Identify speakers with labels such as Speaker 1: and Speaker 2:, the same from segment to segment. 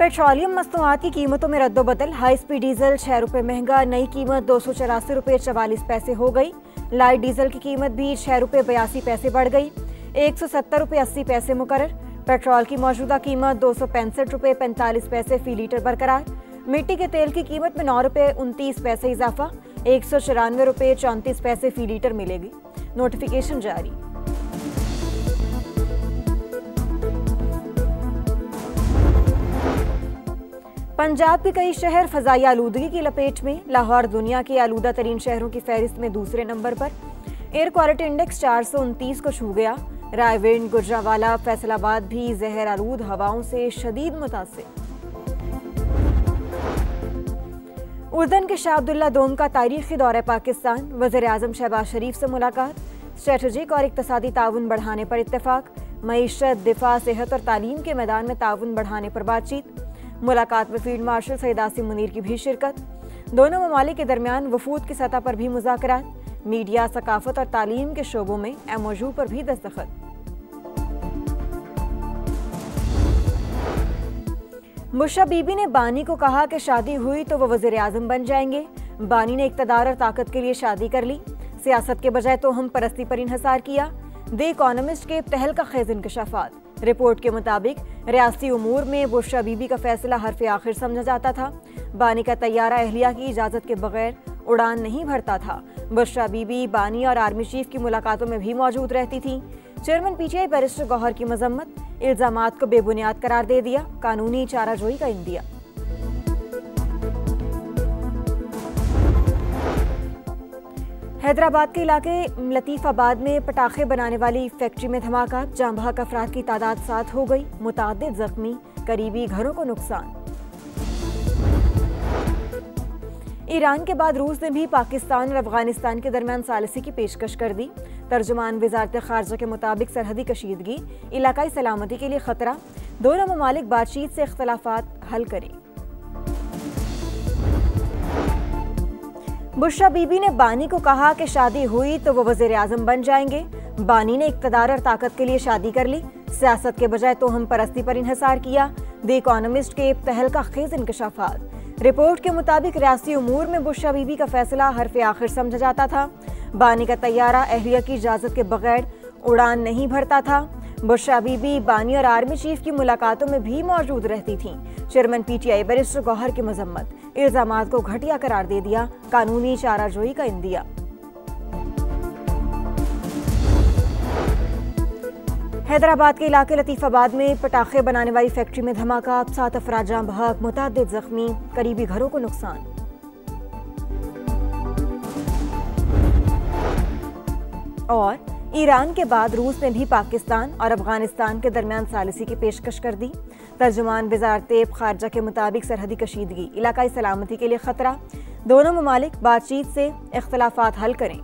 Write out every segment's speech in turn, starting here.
Speaker 1: Petroleum मसनूआत की कीमतों में रद्दोबदल। हाई स्पीड डीजल 6 रुपये महंगा, नई कीमत 284 रुपये 44 पैसे हो गई। लाइट डीजल की कीमत भी 6 रुपये 82 पैसे बढ़ गई, 170 रुपये 80 पैसे मुकर्रर। पेट्रोल की मौजूदा कीमत 265 रुपये 45 पैसे फी लीटर बरकरार। मिट्टी के तेल की कीमत में 9 रुपये 29 पैसे इजाफा, 194 रुपये 34 पैसे फी लीटर मिलेगी। नोटिफिकेशन जारी। पंजाब के कई शहर फजाई आलूदगी की लपेट में। लाहौर दुनिया के आलूदा तरीन शहरों की फहरिस्त में दूसरे नंबर पर। एयर क्वालिटी इंडेक्स 429 को छू गया। रायविंड, गुजरावाला, फैसलाबाद भी जहर आलूद हवाओं से शदीद मुतासिर। उर्दन के शाह अब्दुल्ला दोम का तारीखी दौरा पाकिस्तान। वज़ीर आज़म शहबाज शरीफ से मुलाकात। स्ट्रेटजिक और इक़्तिसादी ताउन बढ़ाने पर इत्तेफाक। मईशत, दिफा, सेहत और तालीम के मैदान में ताउन बढ़ाने पर बातचीत। मुलाकात में फील्ड मार्शल सईद आसिम मुनीर की भी शिरकत। दोनों ममालिक के दरमियान वफूद की सतह पर भी मुज़ाकरात। मीडिया, सकाफत और तालीम के शोबों में MOU पर भी दस्तखत। बुशरा बीबी ने बानी को कहा कि शादी हुई तो वो वज़ीर आज़म बन जाएंगे। बानी ने इक़्तिदार और ताकत के लिए शादी कर ली, सियासत के बजाय तो हम परस्ती पर इन्हिसार किया। द इकोनॉमिस्ट के तहलका खेज़ इंकशाफात। रिपोर्ट के मुताबिक रियासती उमूर में बुशरा बीबी का फैसला हरफ आखिर समझा जाता था। बानी का तैयारा अहलिया की इजाज़त के बगैर उड़ान नहीं भरता था। बुशरा बीबी बानी और आर्मी चीफ की मुलाकातों में भी मौजूद रहती थी। चेयरमैन PTI बैरिस्टर गौहर की मजम्मत। इल्जामात को बेबुनियाद करार दे दिया। कानूनी चाराजोई का इंदिया। हैदराबाद के इलाके लतीफ़ाबाद में पटाखे बनाने वाली फैक्ट्री में धमाका। जाँ बहक अफराद की तादाद 7 हो गई, मुतादिद जख्मी, करीबी घरों को नुकसान। ईरान के बाद रूस ने भी पाकिस्तान और अफगानिस्तान के दरमियान सालिसी की पेशकश कर दी। तर्जुमान वज़ारत ख़ारजा के मुताबिक सरहदी कशीदगी, इलाकाई सलामती के लिए खतरा। दोनों ममालिक बातचीत से इख्तलाफात हल करें। बुशरा बीबी ने बानी को कहा कि शादी हुई तो वो वज़ीर आज़म बन जाएंगे। बानी ने इक़्तिदार और ताकत के लिए शादी कर ली, सियासत के बजाय तो हम परस्ती पर इन्हिसार किया। द इकोनॉमिस्ट के तहलका खेज़ इंकशाफात। रिपोर्ट के मुताबिक रियासी उमूर में बुशरा बीबी का फैसला हरफ आखिर समझा जाता था। बानी का तैयारा अहलिया की इजाज़त के बगैर उड़ान नहीं भरता था। बुशरा बीबी बानी और आर्मी चीफ की मुलाकातों में भी मौजूद रहती थीं। चेयरमैन PTI बैरिस्टर गौहर की मजम्मत। इल्जामात को घटिया करार दे दिया। कानूनी चाराजोई का इंदिया। हैदराबाद के इलाके लतीफ़ाबाद में पटाखे बनाने वाली फैक्ट्री में धमाका। 7 अफराद जाँ बहक, मुतादिद जख्मी, करीबी घरों को नुकसान। और ईरान के बाद रूस ने भी पाकिस्तान और अफगानिस्तान के दरमियान सालिसी की पेशकश कर दी। तर्जुमान वज़ारत ख़ारजा के मुताबिक सरहदी कशीदगी, इलाकाई सलामती के लिए खतरा। दोनों ममालिक बातचीत से इख्तलाफात हल करें।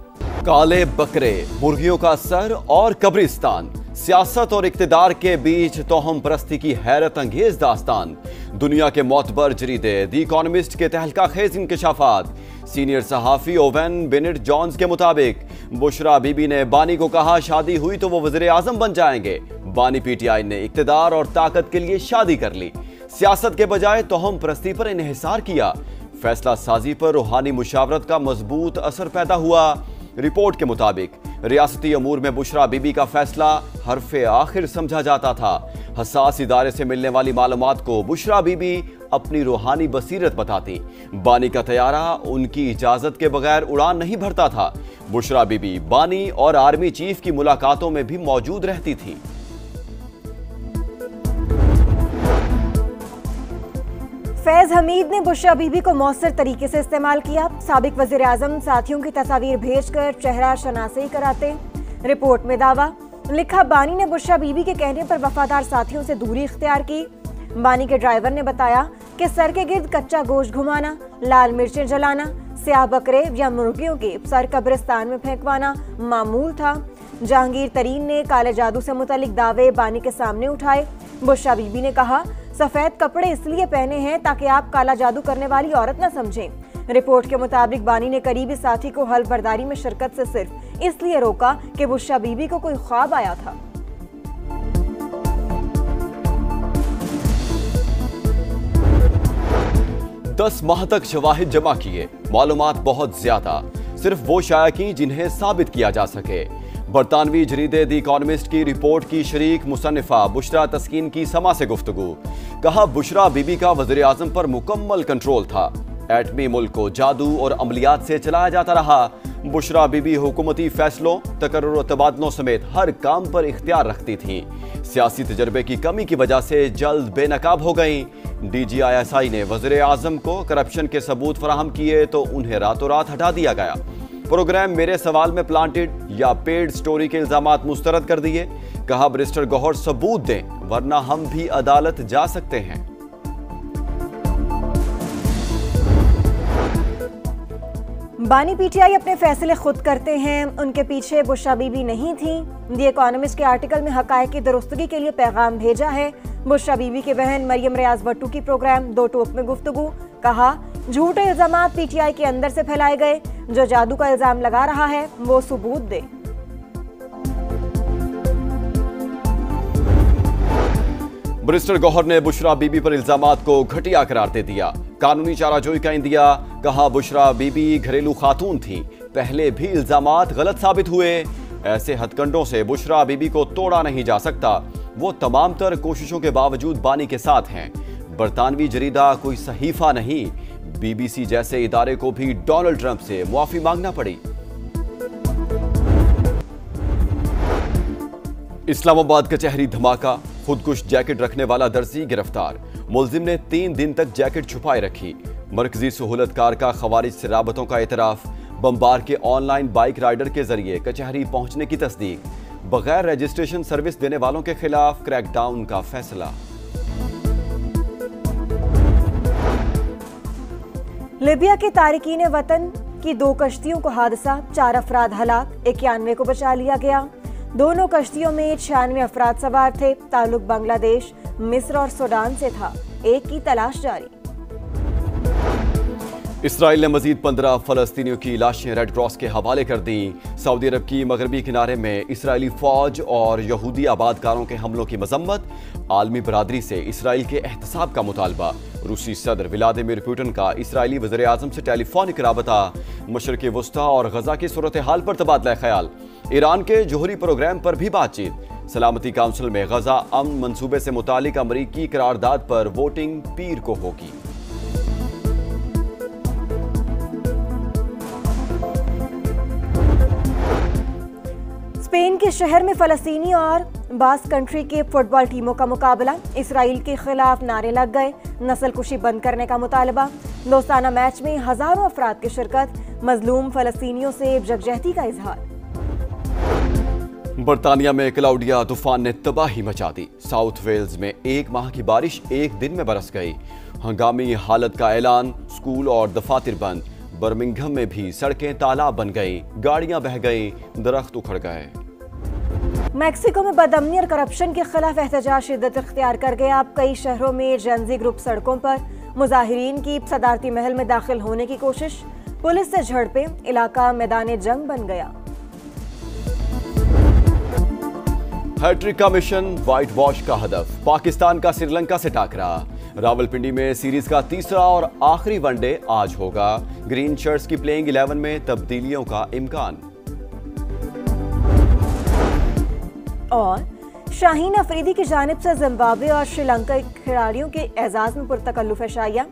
Speaker 2: काले बकरे, मुर्गियों का सर और कब्रिस्तान, सियासत और इक़्तिदार के बीच तोहम परस्ती की हैरत अंगेज दास्तान। दुनिया के मोतबर जरीदे द इकोनॉमिस्ट के तहलका खेज़ इंकशाफात। सीनियर सहाफ़ी ओवेन बेनेट जॉन्स के मुताबिक बुशरा बीबी ने बानी को कहा शादी हुई तो वो वज़ीर आज़म बन जाएंगे। बानी PTI ने इक़्तिदार और ताकत के लिए शादी कर ली, सियासत के बजाय तोहम परस्ती पर इन्हिसार किया। फैसला साजी पर रूहानी मुशावरत का मजबूत असर पैदा हुआ। रिपोर्ट के मुताबिक रियासती अमूर में बुशरा बीबी का फैसला हरफ आखिर समझा जाता था। हसास इदारे से मिलने वाली मालूमात को बुशरा बीबी अपनी रूहानी बसीरत बताती। बानी का तैयारा उनकी इजाजत के बगैर उड़ान नहीं भरता था। बुशरा बीबी बानी और आर्मी चीफ की मुलाकातों में भी मौजूद रहती थी।
Speaker 1: फैज हमीद ने बुशरा बीबी को मौसर तरीके से इस्तेमाल किया। साबिक वज़ीर आज़म साथियों की तस्वीर भेजकर चेहरा शनासी कराते। रिपोर्ट में दावा लिखा, बानी ने बुशरा बीबी के कहने पर वफादार साथियों से दूरी इख्तियार की। बानी के ड्राइवर ने बताया कि सर के गिर्द कच्चा गोश्त घुमाना, लाल मिर्चें जलाना, स्याह बकरे या मुर्गियों के सर कब्रिस्तान में फेंकवाना मामूल था। जहांगीर तरीन ने काले जादू से मुतालिक दावे बानी के सामने उठाए। बुशरा बीबी ने कहा, सफेद कपड़े इसलिए पहने हैं ताकि आप काला जादू करने वाली औरत न समझें। रिपोर्ट के मुताबिक बानी ने करीबी साथी को हल्फ बर्दारी में शिरकत से सिर्फ इसलिए रोका कि बुशरा बीबी को कोई ख्वाब आया था।
Speaker 2: 10 माह तक शवाहिद जमा किए, मालूमात बहुत ज्यादा, सिर्फ वो शाया की जिन्हें साबित किया जा सके। बरतानवी जरीदे द इकोनॉमिस्ट की रिपोर्ट की शरीक मुसन्निफा बुशरा तस्कीन की समा से गुफ्तगू। कहा बुशरा बीबी का वज़ीर आज़म पर मुकम्मल कंट्रोल था, एटमी मुल्क को जादू और अमलियात से चलाया जाता रहा। बुशरा बीबी हुकूमती फैसलों, तकर्रुर और तबादलों समेत हर काम पर इख्तियार रखती थीं। सियासी तजर्बे की कमी की वजह से जल्द बेनकाब हो गईं। DGISI ने वज़ीर आज़म को करप्शन के सबूत फराहम किए तो उन्हें रातों रात हटा दिया गया। प्रोग्राम मेरे सवाल में प्लांटेड या पेड स्टोरी के इल्जामात मुस्तरद कर दिए। कहा बैरिस्टर गौहर सबूत दें वरना हम भी अदालत जा सकते हैं।
Speaker 1: बानी PTI अपने फैसले खुद करते हैं, उनके पीछे बुशरा बीबी नहीं थी। द इकोनॉमिस्ट के आर्टिकल में हकायक की दुरुस्तगी के लिए पैगाम भेजा है। बुशरा बीबी के बहन मरियम रियाज भट्टू की प्रोग्राम दो टोक में गुफ्तगू। कहा झूठे इल्जामात PTI के अंदर से फैलाए गए, जो जादू का इल्जाम लगा रहा है वो सबूत दे।
Speaker 2: बैरिस्टर गौहर ने बुशरा बीबी पर इल्जामात को घटिया करार दे दिया, कानूनी चाराजोई का इंदिया। कहा बुशरा बीबी घरेलू खातून थी, पहले भी इल्जामात गलत साबित हुए। ऐसे हथकंडों से बुशरा बीबी को तोड़ा नहीं जा सकता। वो तमाम तर कोशिशों के बावजूद बानी के साथ हैं। बरतानवी जरीदा कोई सहीफा नहीं, BBC जैसे इदारे को भी डोनाल्ड ट्रंप से मुआफी मांगना पड़ी। इस्लामाबाद कचहरी धमाका, खुदकुश जैकेट रखने वाला दर्जी गिरफ्तार। मुलजिम ने 3 दिन तक जैकेट छुपाए रखी। मरकजी सहूलतकार का खवारिज से राबतों का एतराफ। बम्बार के ऑनलाइन बाइक राइडर के जरिए कचहरी पहुंचने की तस्दीक। बगैर रजिस्ट्रेशन सर्विस देने वालों के खिलाफ क्रैकडाउन का फैसला।
Speaker 1: लिबिया के तारिकीन वतन की 2 कश्तियों को हादसा, 4 अफराद हलाक, 91 को बचा लिया गया। दोनों कश्तियों में 96 अफराद सवार थे। ताल्लुक बांग्लादेश, मिस्र और सूडान से था। एक की तलाश जारी।
Speaker 2: इसराइल ने मजीद 15 फलस्तीनियों की लाशें रेड क्रॉस के हवाले कर दी। सऊदी अरब की मगरबी किनारे में इसराइली फौज और यहूदी आबादकारों के हमलों की मजम्मत। आलमी बरादरी से इसराइल के एहतसाब का मुतालबा। रूसी सदर व्लादिमीर पुतिन का इसराइली वज़ीर आज़म से टेलीफोनिक राबता। मशरिक़ वस्ता और गजा की सूरत हाल पर तबादला ख्याल। ईरान के जोहरी प्रोग्राम पर भी बातचीत। सलामती काउंसिल में गजा अमन मंसूबे से मुतालिक अमरीकी करारदाद पर वोटिंग पीर को होगी।
Speaker 1: स्पेन के शहर में फलस्तीनी और बास्क कंट्री के फुटबॉल टीमों का मुकाबला। इसराइल के खिलाफ नारे लग गए, नस्लकुशी बंद करने का मुतालबा। दोस्ताना मैच में हजारों अफराद की शिरकत। मजलूम फलस्तीनियों से यकजहती का इजहार।
Speaker 2: बरतानिया में क्लाउडिया तूफान ने तबाही मचा दी। साउथ वेल्स में 1 माह की बारिश 1 दिन में बरस गई। हंगामी हालत का ऐलान, स्कूल और दफातर बंद। बर्मिंघम में भी सड़कें तालाब बन गई, गाड़ियां बह गई, दरख्त उखड़ गए।
Speaker 1: मैक्सिको में बदअमनी और करप्शन के खिलाफ एहतजाज शिद्दत इख्तियार कर गया। अब कई शहरों में जेनजी ग्रुप सड़कों पर। मुजाहिरीन की सदारती महल में दाखिल होने की कोशिश। पुलिस से झड़पें, इलाका मैदान जंग बन गया।
Speaker 2: हैट्रिक का मिशन, व्हाइट वॉश का हदफ। पाकिस्तान का श्रीलंका से टाकरा। रावलपिंडी में सीरीज का तीसरा और आखिरी वनडे आज होगा। ग्रीन शर्ट्स की प्लेइंग 11 में तब्दीलियों का इम्कान।
Speaker 1: और शाहीन अफरीदी की जानिब से जिम्बाब्वे और श्रीलंका खिलाड़ियों के एजाज में पुरतकल्लुफ एशाया।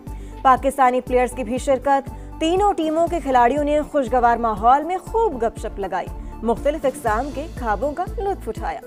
Speaker 1: पाकिस्तानी प्लेयर्स की भी शिरकत। तीनों टीमों के खिलाड़ियों ने खुशगवार माहौल में खूब गपशप लगाई, मुख्तलिफ इक़साम के ख्वाबों का लुत्फ उठाया।